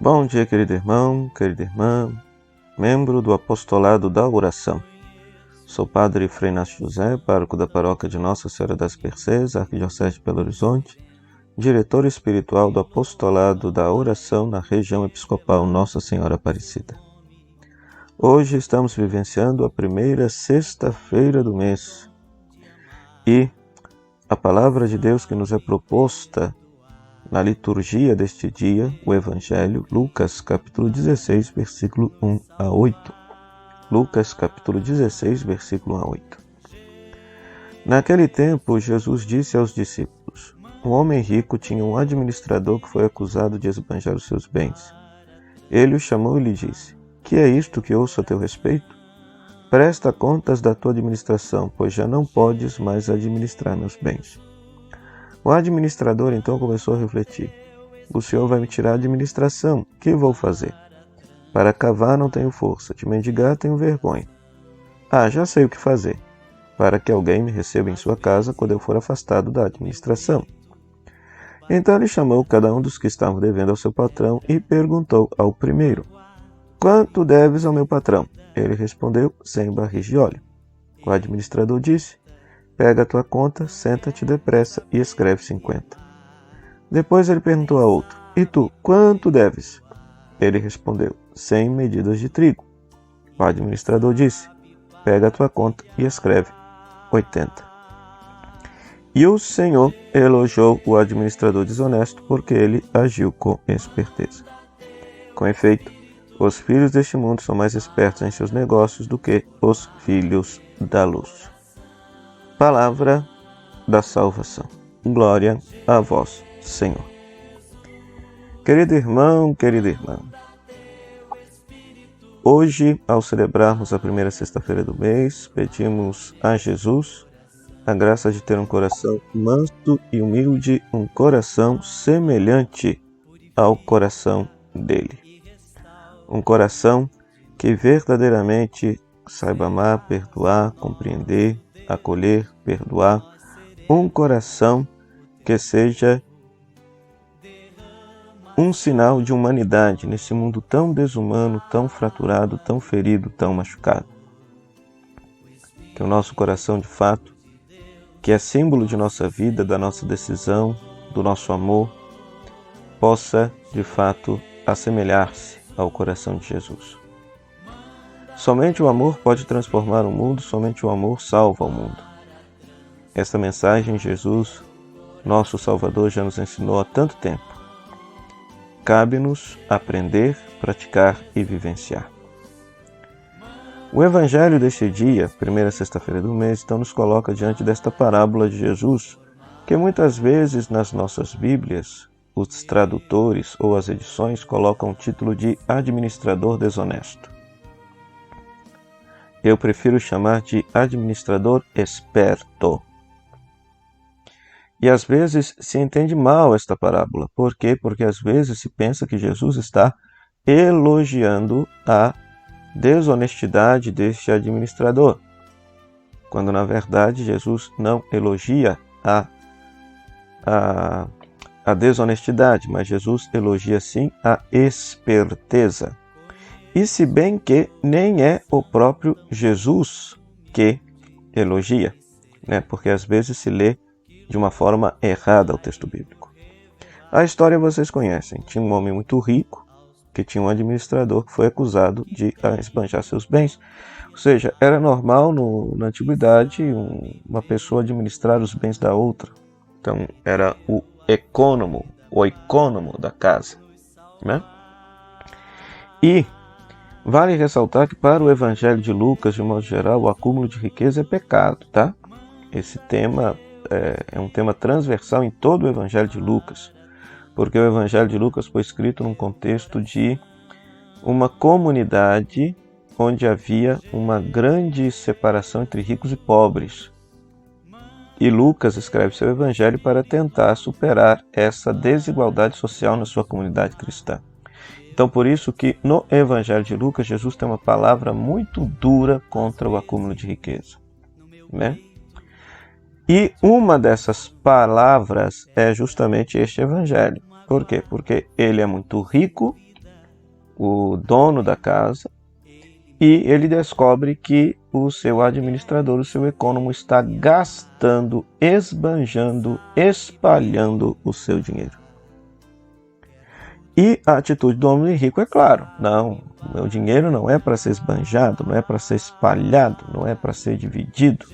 Bom dia, querido irmão, querida irmã, membro do Apostolado da Oração. Sou Padre Frei Inácio José, pároco da Paróquia de Nossa Senhora das Mercês, Arquidiocese de Belo Horizonte, diretor espiritual do Apostolado da Oração na região episcopal Nossa Senhora Aparecida. Hoje estamos vivenciando a primeira sexta-feira do mês e a palavra de Deus que nos é proposta na liturgia deste dia, o Evangelho, Lucas capítulo 16, versículo 1 a 8. Lucas capítulo 16, versículo 1 a 8. Naquele tempo, Jesus disse aos discípulos: um homem rico tinha um administrador que foi acusado de esbanjar os seus bens. Ele o chamou e lhe disse: que é isto que ouço a teu respeito? Presta contas da tua administração, pois já não podes mais administrar meus bens. O administrador então começou a refletir: o senhor vai me tirar a administração, que vou fazer? Para cavar não tenho força, de mendigar tenho vergonha. Já sei o que fazer, para que alguém me receba em sua casa quando eu for afastado da administração. Então ele chamou cada um dos que estavam devendo ao seu patrão e perguntou ao primeiro: quanto deves ao meu patrão? Ele respondeu: 100 barris de óleo. O administrador disse: pega a tua conta, senta-te depressa e escreve 50. Depois ele perguntou a outro: e tu, quanto deves? Ele respondeu: 100 medidas de trigo. O administrador disse: pega a tua conta e escreve 80. E o Senhor elogiou o administrador desonesto porque ele agiu com esperteza. Com efeito, os filhos deste mundo são mais espertos em seus negócios do que os filhos da luz. Palavra da salvação. Glória a vós, Senhor. Querido irmão, querida irmã, hoje, ao celebrarmos a primeira sexta-feira do mês, pedimos a Jesus a graça de ter um coração manso e humilde, um coração semelhante ao coração dele. Um coração que verdadeiramente saiba amar, perdoar, compreender, acolher, perdoar, um coração que seja um sinal de humanidade nesse mundo tão desumano, tão fraturado, tão ferido, tão machucado. Que o nosso coração, de fato, que é símbolo de nossa vida, da nossa decisão, do nosso amor, possa, de fato, assemelhar-se ao coração de Jesus. Somente o amor pode transformar o mundo, somente o amor salva o mundo. Esta mensagem Jesus, nosso Salvador, já nos ensinou há tanto tempo. Cabe-nos aprender, praticar e vivenciar. O Evangelho deste dia, primeira sexta-feira do mês, então nos coloca diante desta parábola de Jesus, que muitas vezes nas nossas Bíblias, os tradutores ou as edições colocam o título de administrador desonesto. Eu prefiro chamar de administrador esperto. E às vezes se entende mal esta parábola. Por quê? Porque às vezes se pensa que Jesus está elogiando a desonestidade deste administrador, quando na verdade Jesus não elogia a desonestidade, mas Jesus elogia sim a esperteza. E se bem que nem é o próprio Jesus que elogia, porque às vezes se lê de uma forma errada o texto bíblico. A história vocês conhecem. Tinha um homem muito rico que tinha um administrador que foi acusado de esbanjar seus bens. Ou seja, era normal na antiguidade uma pessoa administrar os bens da outra. Então era o ecônomo da casa. E vale ressaltar que para o Evangelho de Lucas, de modo geral, o acúmulo de riqueza é pecado, tá? Esse tema é um tema transversal em todo o Evangelho de Lucas, porque o Evangelho de Lucas foi escrito num contexto de uma comunidade onde havia uma grande separação entre ricos e pobres. E Lucas escreve seu Evangelho para tentar superar essa desigualdade social na sua comunidade cristã. Então, por isso que no Evangelho de Lucas, Jesus tem uma palavra muito dura contra o acúmulo de riqueza. E uma dessas palavras é justamente este evangelho. Por quê? Porque ele é muito rico o dono da casa, e ele descobre que o seu administrador, o seu econômico, está gastando, esbanjando, espalhando o seu dinheiro. E a atitude do homem rico é claro: não, meu dinheiro não é para ser esbanjado, não é para ser espalhado, não é para ser dividido,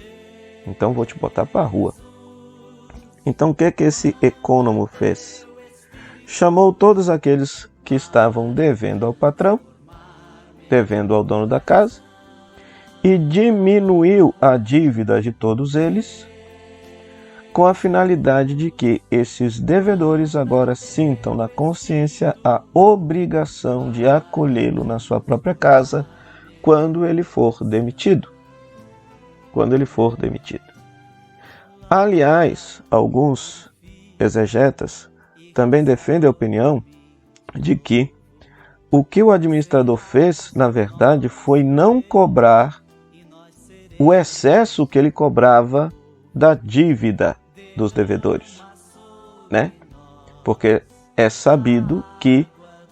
então vou te botar para a rua. Então o que esse econômico fez? Chamou todos aqueles que estavam devendo ao patrão, devendo ao dono da casa, e diminuiu a dívida de todos eles, com a finalidade de que esses devedores agora sintam na consciência a obrigação de acolhê-lo na sua própria casa quando ele for demitido. Aliás, alguns exegetas também defendem a opinião de que o que o administrador fez, na verdade, foi não cobrar o excesso que ele cobrava da dívida dos devedores, né? Porque é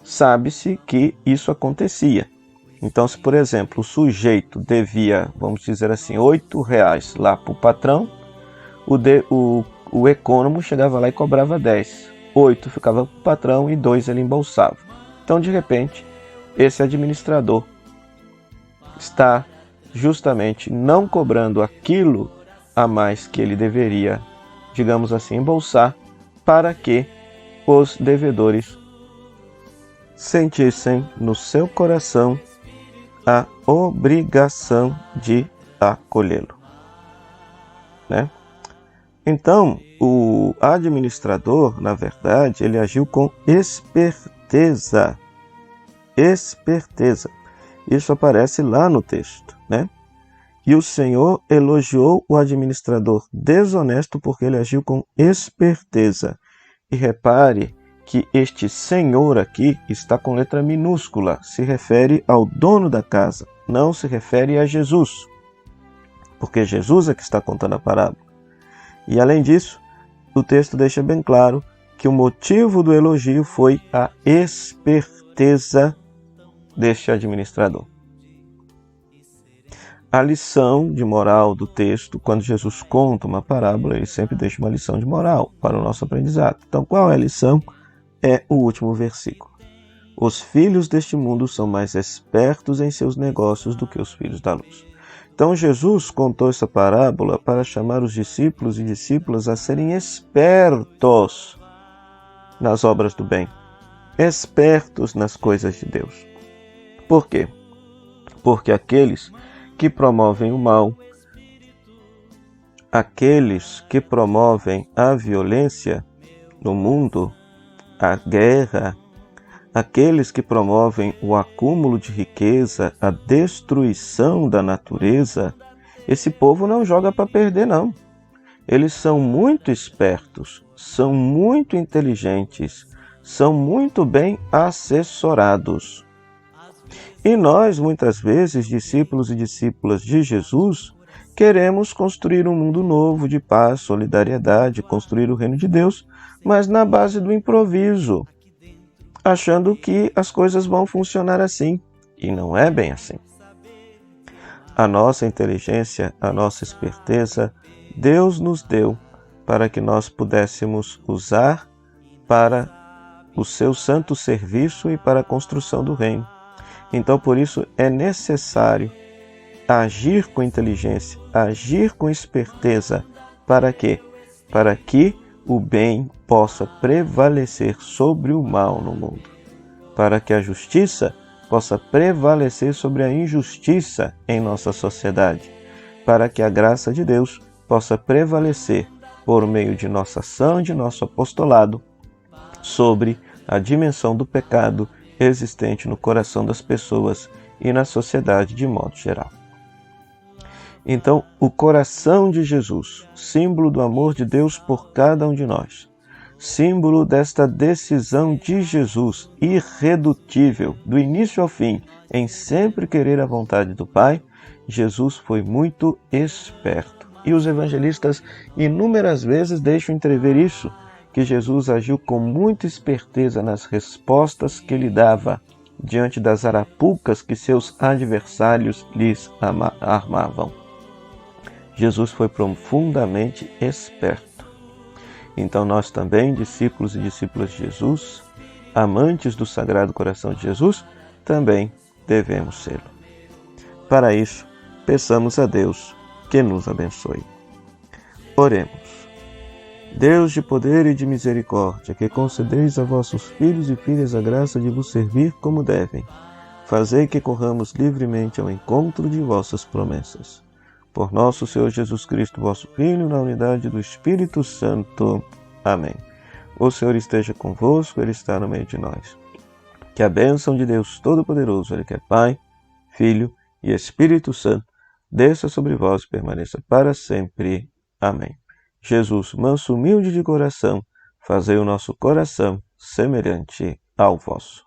sabe-se que isso acontecia. Então, se, por exemplo, o sujeito devia, vamos dizer assim, R$8 lá para o patrão, o econômico chegava lá e cobrava 10. 8 ficava para o patrão e 2 ele embolsava. Então, de repente, esse administrador está justamente não cobrando aquilo a mais que ele deveria, digamos assim, embolsar, para que os devedores sentissem no seu coração a obrigação de acolhê-lo, né? Então, o administrador, na verdade, ele agiu com esperteza. Isso aparece lá no texto, né? E o Senhor elogiou o administrador desonesto porque ele agiu com esperteza. E repare que este Senhor aqui está com letra minúscula, se refere ao dono da casa, não se refere a Jesus, porque Jesus é que está contando a parábola. E além disso, o texto deixa bem claro que o motivo do elogio foi a esperteza deste administrador. A lição de moral do texto, quando Jesus conta uma parábola, ele sempre deixa uma lição de moral para o nosso aprendizado. Então, qual é a lição? É o último versículo. Os filhos deste mundo são mais espertos em seus negócios do que os filhos da luz. Então, Jesus contou essa parábola para chamar os discípulos e discípulas a serem espertos nas obras do bem, espertos nas coisas de Deus. Por quê? Porque aqueles que promovem o mal, aqueles que promovem a violência no mundo, a guerra, aqueles que promovem o acúmulo de riqueza, a destruição da natureza, esse povo não joga para perder, não. Eles são muito espertos, são muito inteligentes, são muito bem assessorados. E nós, muitas vezes, discípulos e discípulas de Jesus, queremos construir um mundo novo de paz, solidariedade, construir o reino de Deus, mas na base do improviso, achando que as coisas vão funcionar assim. E não é bem assim. A nossa inteligência, a nossa esperteza, Deus nos deu para que nós pudéssemos usar para o seu santo serviço e para a construção do reino. Então, por isso, é necessário agir com inteligência, agir com esperteza. Para quê? Para que o bem possa prevalecer sobre o mal no mundo. Para que a justiça possa prevalecer sobre a injustiça em nossa sociedade. Para que a graça de Deus possa prevalecer por meio de nossa ação e de nosso apostolado sobre a dimensão do pecado existente no coração das pessoas e na sociedade de modo geral. Então, o coração de Jesus, símbolo do amor de Deus por cada um de nós, símbolo desta decisão de Jesus irredutível, do início ao fim, em sempre querer a vontade do Pai, Jesus foi muito esperto. E os evangelistas inúmeras vezes deixam entrever isso, que Jesus agiu com muita esperteza nas respostas que ele dava diante das arapucas que seus adversários lhes armavam. Jesus foi profundamente esperto. Então nós também, discípulos e discípulas de Jesus, amantes do Sagrado Coração de Jesus, também devemos ser. Para isso, peçamos a Deus que nos abençoe. Oremos. Deus de poder e de misericórdia, que concedeis a vossos filhos e filhas a graça de vos servir como devem, fazei que corramos livremente ao encontro de vossas promessas. Por nosso Senhor Jesus Cristo, vosso Filho, na unidade do Espírito Santo. Amém. O Senhor esteja convosco, Ele está no meio de nós. Que a bênção de Deus Todo-Poderoso, Ele que é Pai, Filho e Espírito Santo, desça sobre vós e permaneça para sempre. Amém. Jesus, manso humilde de coração, fazei o nosso coração semelhante ao vosso.